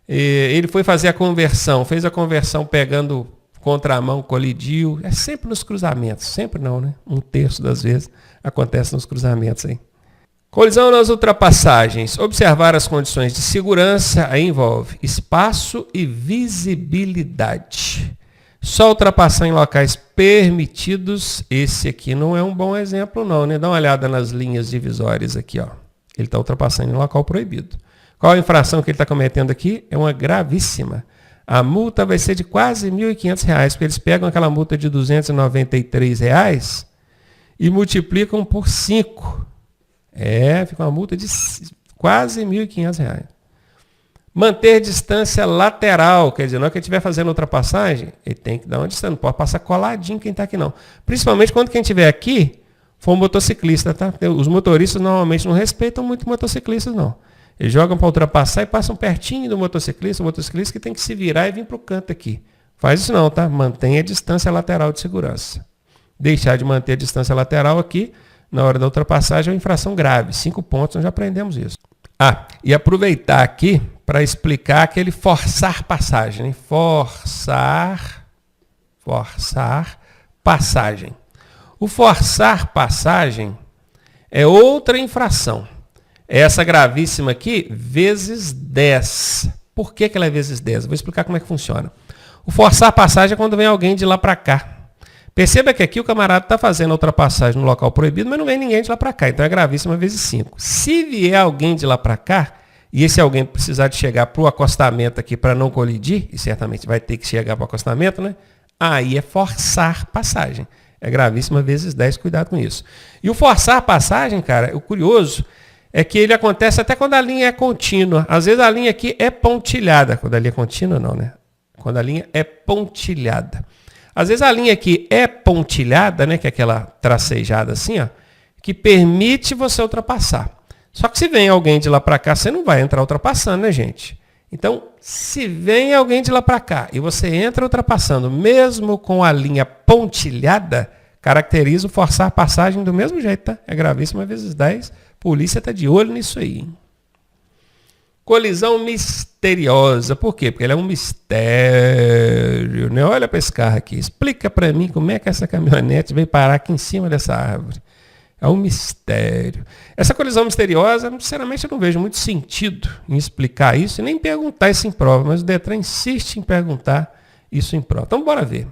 Ele foi fazer a conversão, fez a conversão pegando contramão, colidiu. É sempre nos cruzamentos. Sempre não, né? 1/3 das vezes acontece nos cruzamentos aí. Colisão nas ultrapassagens. Observar as condições de segurança aí envolve espaço e visibilidade. Só ultrapassar em locais permitidos, esse aqui não é um bom exemplo não, né? Dá uma olhada nas linhas divisórias aqui, ó. Ele está ultrapassando em local proibido. Qual a infração que ele está cometendo aqui? É uma gravíssima. A multa vai ser de quase R$ 1.500, porque eles pegam aquela multa de R$ 293 e multiplicam por 5. Fica uma multa de quase R$ 1.500. Manter distância lateral, quer dizer, na hora que ele estiver fazendo ultrapassagem, ele tem que dar uma distância, não pode passar coladinho quem está aqui não. Principalmente quando quem estiver aqui for um motociclista, tá? Os motoristas normalmente não respeitam muito motociclistas não. Eles jogam para ultrapassar e passam pertinho do motociclista, o motociclista que tem que se virar e vir para o canto aqui. Faz isso não, tá? Mantenha a distância lateral de segurança. Deixar de manter a distância lateral aqui, na hora da ultrapassagem, é uma infração grave. 5 pontos, nós já aprendemos isso. E aproveitar aqui para explicar aquele forçar passagem. Né? Forçar passagem. O forçar passagem é outra infração. Essa gravíssima aqui, vezes 10. Por que ela é vezes 10? Vou explicar como é que funciona. O forçar passagem é quando vem alguém de lá para cá. Perceba que aqui o camarada está fazendo a ultrapassagem no local proibido, mas não vem ninguém de lá para cá. Então é gravíssima vezes 5. Se vier alguém de lá para cá, e esse alguém precisar de chegar para o acostamento aqui para não colidir, e certamente vai ter que chegar para o acostamento, né? Aí é forçar passagem. É gravíssima vezes 10, cuidado com isso. E o forçar passagem, cara, o curioso é que ele acontece até quando a linha é contínua. Às vezes a linha aqui é pontilhada. Quando a linha é contínua, não, né? Quando a linha é pontilhada. Às vezes a linha aqui é pontilhada, né, que é aquela tracejada assim, ó, que permite você ultrapassar. Só que se vem alguém de lá para cá, você não vai entrar ultrapassando, né, gente? Então, se vem alguém de lá para cá e você entra ultrapassando, mesmo com a linha pontilhada, caracteriza o forçar a passagem do mesmo jeito, tá? É gravíssima vezes 10. Polícia está de olho nisso aí. Hein? Colisão misteriosa. Por quê? Porque ele é um mistério. Né? Olha para esse carro aqui. Explica para mim como é que essa caminhonete veio parar aqui em cima dessa árvore. É um mistério. Essa colisão misteriosa, sinceramente, eu não vejo muito sentido em explicar isso e nem perguntar isso em prova, mas o Detran insiste em perguntar isso em prova. Então, bora ver.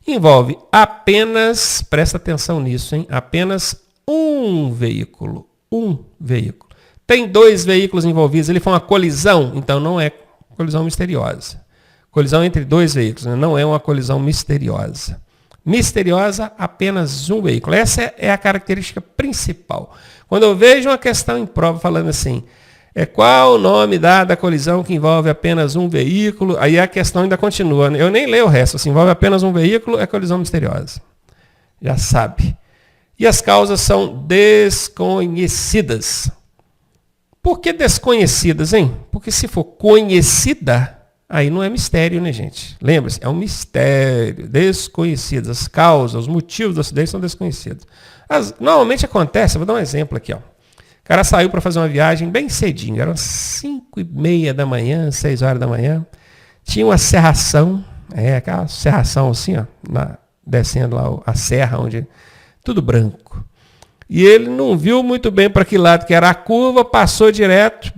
Envolve apenas, presta atenção nisso, hein? Apenas um veículo. Um veículo. Tem 2 veículos envolvidos, ele foi uma colisão, então não é colisão misteriosa. Colisão entre 2 veículos, né? Não é uma colisão misteriosa. Misteriosa, apenas um veículo. Essa é a característica principal. Quando eu vejo uma questão em prova falando assim, qual o nome dado à colisão que envolve apenas um veículo, aí a questão ainda continua. Né? Eu nem leio o resto, se envolve apenas um veículo, é colisão misteriosa. Já sabe. E as causas são desconhecidas. Por que desconhecidas, hein? Porque se for conhecida, aí não é mistério, né, gente? Lembra-se, é um mistério, desconhecidas. As causas, os motivos do acidente são desconhecidos. Normalmente acontece, vou dar um exemplo aqui, ó. O cara saiu para fazer uma viagem bem cedinho, eram 5h30 da manhã, 6 horas da manhã. Tinha uma serração, aquela serração assim, ó, descendo lá a serra, onde tudo branco. E ele não viu muito bem para que lado que era a curva, passou direto,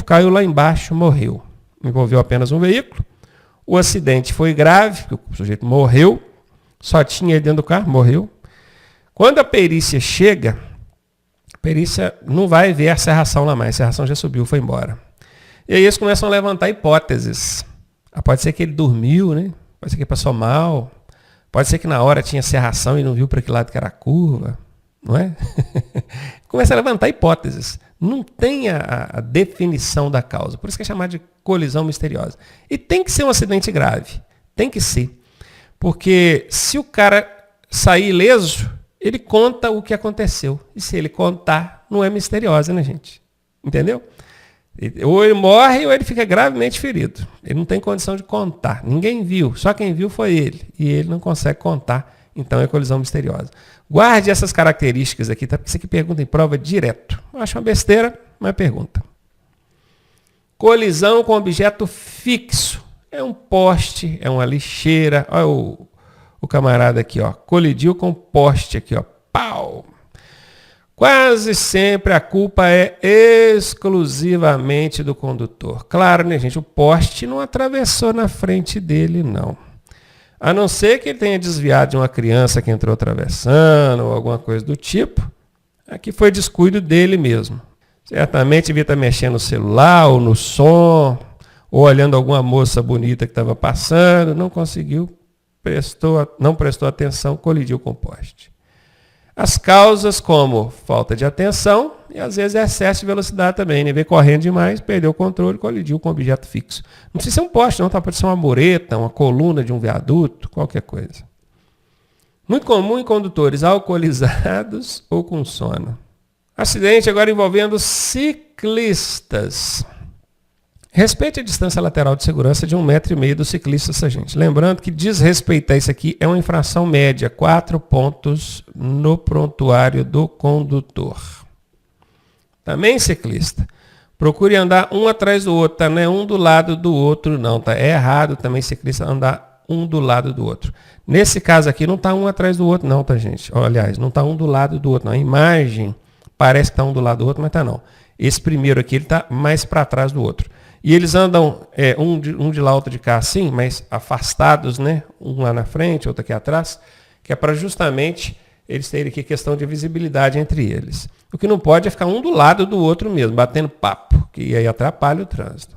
caiu lá embaixo, morreu. Envolveu apenas um veículo. O acidente foi grave, o sujeito morreu, só tinha ele dentro do carro, morreu. Quando a perícia chega, a perícia não vai ver a serração lá mais, a serração já subiu, foi embora. E aí eles começam a levantar hipóteses. Pode ser que ele dormiu, né? Pode ser que ele passou mal, pode ser que na hora tinha serração e não viu para que lado que era a curva. Não é? Começa a levantar hipóteses. Não tem a definição da causa. Por isso que é chamado de colisão misteriosa. E tem que ser um acidente grave. Tem que ser. Porque se o cara sair ileso, ele conta o que aconteceu. E se ele contar, não é misteriosa, né, gente? Entendeu? Ou ele morre ou ele fica gravemente ferido. Ele não tem condição de contar. Ninguém viu. Só quem viu foi ele. E ele não consegue contar. Então é colisão misteriosa. Guarde essas características aqui, tá? Porque isso aqui pergunta em prova direto. Eu acho uma besteira, mas pergunta. Colisão com objeto fixo. É um poste, é uma lixeira. Olha o camarada aqui, ó. Colidiu com o poste aqui, ó. Pau! Quase sempre a culpa é exclusivamente do condutor. Claro, né, gente? O poste não atravessou na frente dele, não. A não ser que ele tenha desviado de uma criança que entrou atravessando ou alguma coisa do tipo, aqui foi descuido dele mesmo. Certamente devia estar mexendo no celular ou no som, ou olhando alguma moça bonita que estava passando, não conseguiu, não prestou atenção, colidiu com o poste. As causas como falta de atenção, E às vezes é excesso de velocidade também, né? Vem correndo demais, perdeu o controle, colidiu com um objeto fixo. Não precisa ser um poste, não, tá? Pode ser uma mureta, uma coluna de um viaduto, qualquer coisa. Muito comum em condutores alcoolizados ou com sono. Acidente agora envolvendo ciclistas. Respeite a distância lateral de segurança de 1,5 m do ciclista, gente. Lembrando que desrespeitar isso aqui é uma infração média, 4 pontos no prontuário do condutor. Também ciclista. Procure andar um atrás do outro, tá? Não é um do lado do outro, não, tá? É errado também ciclista andar um do lado do outro. Nesse caso aqui não está um atrás do outro, não, tá, gente? Aliás, não está um do lado do outro, não. A imagem parece que está um do lado do outro, mas está não. Esse primeiro aqui ele está mais para trás do outro. E eles andam um de lá, outro de cá, assim, mas afastados, né? Um lá na frente, outro aqui atrás, que é para justamente eles terem aqui questão de visibilidade entre eles. O que não pode é ficar um do lado do outro mesmo, batendo papo, que aí atrapalha o trânsito.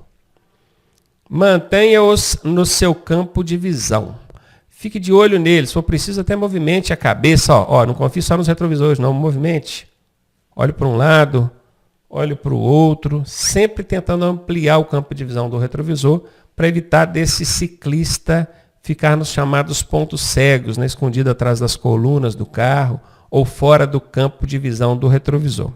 Mantenha-os no seu campo de visão. Fique de olho neles, se for preciso até movimente a cabeça. Não confie só nos retrovisores, não, movimente. Olhe para um lado, olhe para o outro, sempre tentando ampliar o campo de visão do retrovisor para evitar desse ciclista ficar nos chamados pontos cegos, né, escondido atrás das colunas do carro ou fora do campo de visão do retrovisor.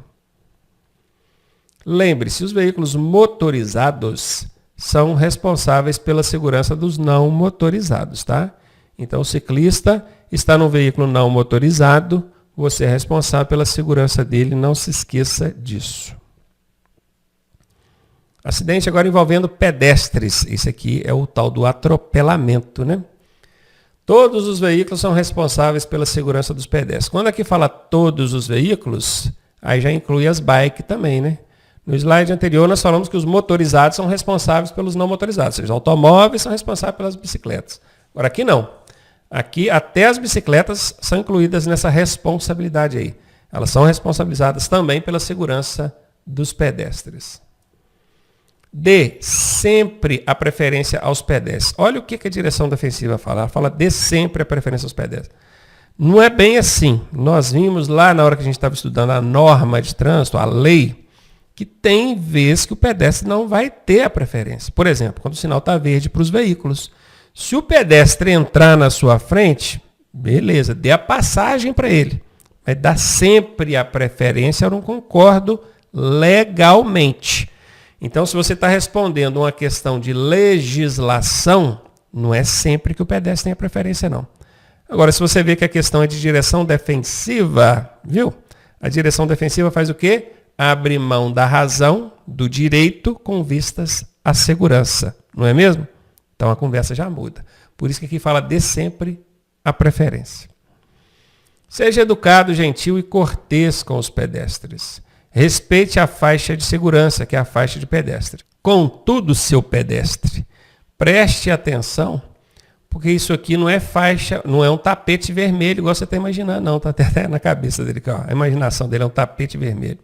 Lembre-se, os veículos motorizados são responsáveis pela segurança dos não motorizados, tá? Então, o ciclista está num veículo não motorizado, você é responsável pela segurança dele, não se esqueça disso. Acidente agora envolvendo pedestres. Esse aqui é o tal do atropelamento, né? Todos os veículos são responsáveis pela segurança dos pedestres. Quando aqui fala todos os veículos, aí já inclui as bikes também, né? No slide anterior nós falamos que os motorizados são responsáveis pelos não motorizados, ou seja, os automóveis são responsáveis pelas bicicletas. Agora aqui não. Aqui até as bicicletas são incluídas nessa responsabilidade aí. Elas são responsabilizadas também pela segurança dos pedestres. Dê sempre a preferência aos pedestres. Olha o que a direção defensiva fala. Ela fala dê sempre a preferência aos pedestres. Não é bem assim. Nós vimos lá na hora que a gente estava estudando a norma de trânsito, a lei, que tem vezes que o pedestre não vai ter a preferência. Por exemplo, quando o sinal está verde para os veículos. Se o pedestre entrar na sua frente, beleza, dê a passagem para ele. Mas dá sempre a preferência, eu não concordo legalmente. Então, se você está respondendo uma questão de legislação, não é sempre que o pedestre tem a preferência, não. Agora, se você vê que a questão é de direção defensiva, viu? A direção defensiva faz o quê? Abre mão da razão, do direito, com vistas à segurança. Não é mesmo? Então, a conversa já muda. Por isso que aqui fala dê sempre a preferência. Seja educado, gentil e cortês com os pedestres. Respeite a faixa de segurança, que é a faixa de pedestre. Contudo, seu pedestre, preste atenção, porque isso aqui não é faixa, não é um tapete vermelho, igual você está imaginando, não. Está até na cabeça dele, ó. A imaginação dele é um tapete vermelho.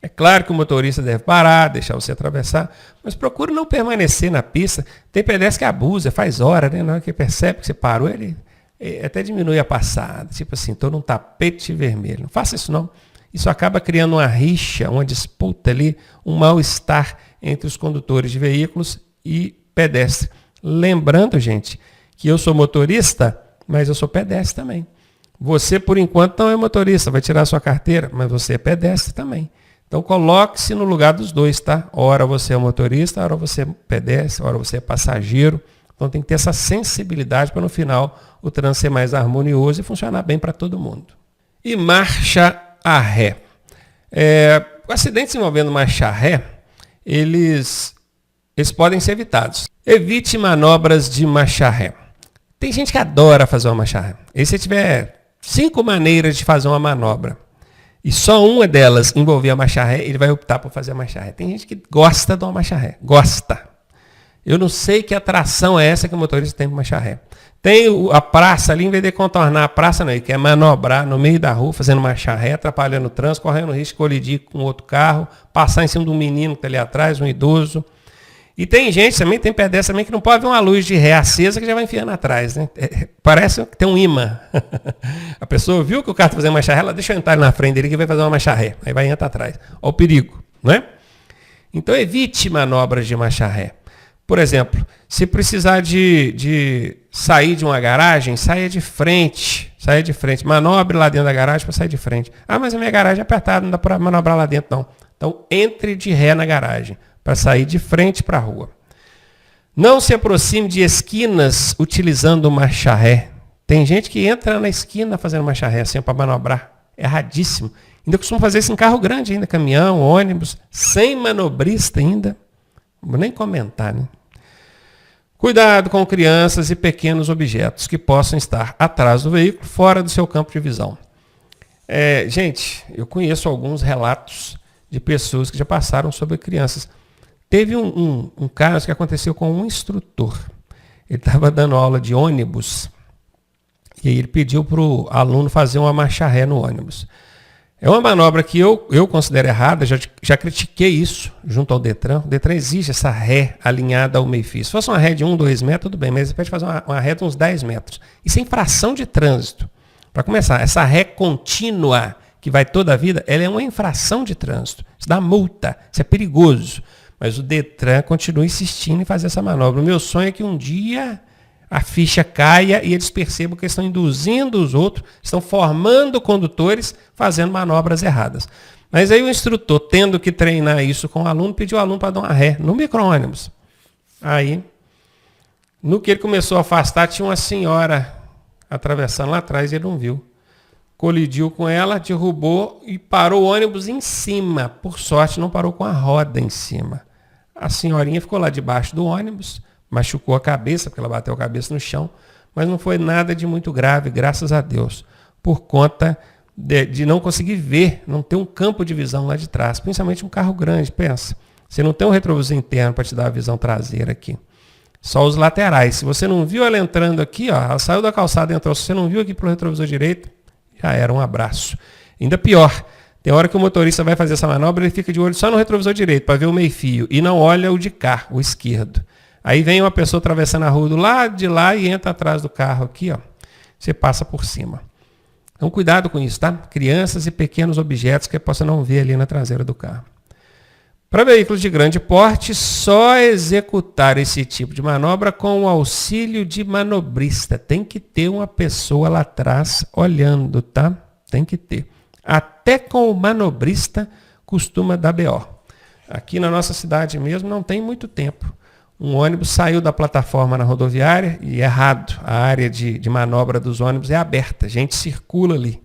É claro que o motorista deve parar, deixar você atravessar, mas procure não permanecer na pista. Tem pedestre que abusa, faz hora, né? Na hora que percebe que você parou, ele até diminui a passada. Tipo assim, estou num tapete vermelho. Não faça isso, não. Isso acaba criando uma rixa, uma disputa ali, um mal-estar entre os condutores de veículos e pedestres. Lembrando, gente, que eu sou motorista, mas eu sou pedestre também. Você, por enquanto, não é motorista, vai tirar a sua carteira, mas você é pedestre também. Então, coloque-se no lugar dos dois, tá? Ora você é motorista, ora você é pedestre, ora você é passageiro. Então, tem que ter essa sensibilidade para, no final, o trânsito ser mais harmonioso e funcionar bem para todo mundo. E marcha a ré. Acidentes envolvendo marcha ré, eles podem ser evitados. Evite manobras de marcha ré. Tem gente que adora fazer uma marcha ré. E se tiver 5 maneiras de fazer uma manobra, e só uma delas envolver a marcha ré, ele vai optar por fazer a marcha ré. Tem gente que gosta de uma marcha ré. Gosta. Eu não sei que atração é essa que o motorista tem para marcha ré. Tem a praça ali, em vez de contornar a praça, não, ele quer manobrar no meio da rua, fazendo marcha ré, atrapalhando o trânsito, correndo risco de colidir com outro carro, passar em cima de um menino que está ali atrás, um idoso. E tem gente também, tem pedestre também que não pode ver uma luz de ré acesa que já vai enfiando atrás, né? Parece que tem um imã. A pessoa viu que o carro está fazendo marcha ré, ela deixa eu entrar na frente dele que vai fazer uma marcha ré. Aí vai entrar atrás. Olha o perigo, não é? Então evite manobras de marcha ré. Por exemplo, se precisar de sair de uma garagem, saia de frente. Saia de frente. Manobre lá dentro da garagem para sair de frente. Ah, mas a minha garagem é apertada, não dá para manobrar lá dentro, não. Então entre de ré na garagem para sair de frente para a rua. Não se aproxime de esquinas utilizando marcha ré. Tem gente que entra na esquina fazendo marcha ré assim para manobrar. Erradíssimo. Ainda costumam fazer isso em carro grande, ainda caminhão, ônibus, sem manobrista ainda. Não vou nem comentar, né? Cuidado com crianças e pequenos objetos que possam estar atrás do veículo, fora do seu campo de visão. Gente, eu conheço alguns relatos de pessoas que já passaram sobre crianças. Teve um caso que aconteceu com um instrutor. Ele estava dando aula de ônibus e aí ele pediu para o aluno fazer uma marcha ré no ônibus. É uma manobra que eu considero errada, já critiquei isso junto ao Detran. O Detran exige essa ré alinhada ao meio-fio. Se fosse uma ré de 1, 2 metros, tudo bem, mas você pode fazer uma ré de uns 10 metros. Isso é infração de trânsito. Para começar, essa ré contínua que vai toda a vida, ela é uma infração de trânsito. Isso dá multa, isso é perigoso. Mas o Detran continua insistindo em fazer essa manobra. O meu sonho é que um dia a ficha caia e eles percebam que estão induzindo os outros, estão formando condutores fazendo manobras erradas. Mas aí o instrutor, tendo que treinar isso com o aluno, pediu ao aluno para dar uma ré no micro-ônibus. Aí, no que ele começou a afastar, tinha uma senhora atravessando lá atrás e ele não viu. Colidiu com ela, derrubou e parou o ônibus em cima. Por sorte, não parou com a roda em cima. A senhorinha ficou lá debaixo do ônibus, machucou a cabeça, porque ela bateu a cabeça no chão, mas não foi nada de muito grave, graças a Deus, por conta de não conseguir ver, não ter um campo de visão lá de trás, principalmente um carro grande, pensa. Você não tem um retrovisor interno para te dar a visão traseira aqui. Só os laterais. Se você não viu ela entrando aqui, ó, ela saiu da calçada e entrou. Se você não viu aqui para o retrovisor direito, já era um abraço. Ainda pior, tem hora que o motorista vai fazer essa manobra, ele fica de olho só no retrovisor direito para ver o meio-fio e não olha o de cá, o esquerdo. Aí vem uma pessoa atravessando a rua do lado de lá e entra atrás do carro aqui, ó. Você passa por cima. Então cuidado com isso, tá? Crianças e pequenos objetos que você não vê ali na traseira do carro. Para veículos de grande porte, só executar esse tipo de manobra com o auxílio de manobrista. Tem que ter uma pessoa lá atrás olhando, tá? Tem que ter. Até com o manobrista costuma dar BO. Aqui na nossa cidade mesmo não tem muito tempo. Um ônibus saiu da plataforma na rodoviária e errado. A área de manobra dos ônibus é aberta. A gente circula ali.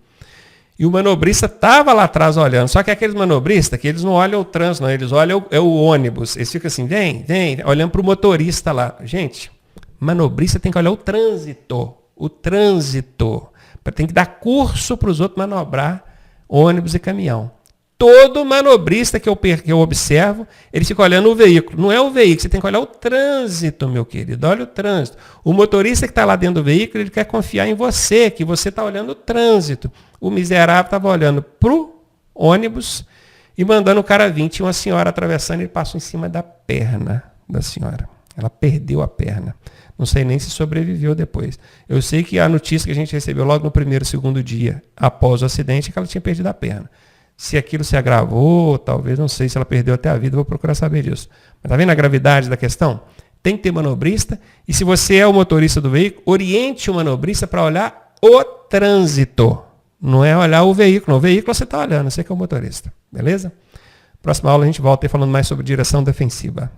E o manobrista estava lá atrás olhando. Só que aqueles manobristas, que eles não olham o trânsito, não, eles olham o ônibus. Eles ficam assim, vem, olhando para o motorista lá. Gente, manobrista tem que olhar o trânsito. O trânsito. Tem que dar curso para os outros manobrar ônibus e caminhão. Todo manobrista que eu observo, ele fica olhando o veículo. Não é o veículo, você tem que olhar o trânsito, meu querido. Olha o trânsito. O motorista que está lá dentro do veículo, ele quer confiar em você, que você está olhando o trânsito. O miserável estava olhando para o ônibus e mandando o cara vir. Tinha uma senhora atravessando e ele passou em cima da perna da senhora. Ela perdeu a perna. Não sei nem se sobreviveu depois. Eu sei que a notícia que a gente recebeu logo no primeiro, segundo dia após o acidente é que ela tinha perdido a perna. Se aquilo se agravou, talvez, não sei se ela perdeu até a vida, vou procurar saber disso. Mas está vendo a gravidade da questão? Tem que ter manobrista. E se você é o motorista do veículo, oriente o manobrista para olhar o trânsito. Não é olhar o veículo. O veículo você está olhando, você que é o motorista. Beleza? Próxima aula a gente volta aí falando mais sobre direção defensiva.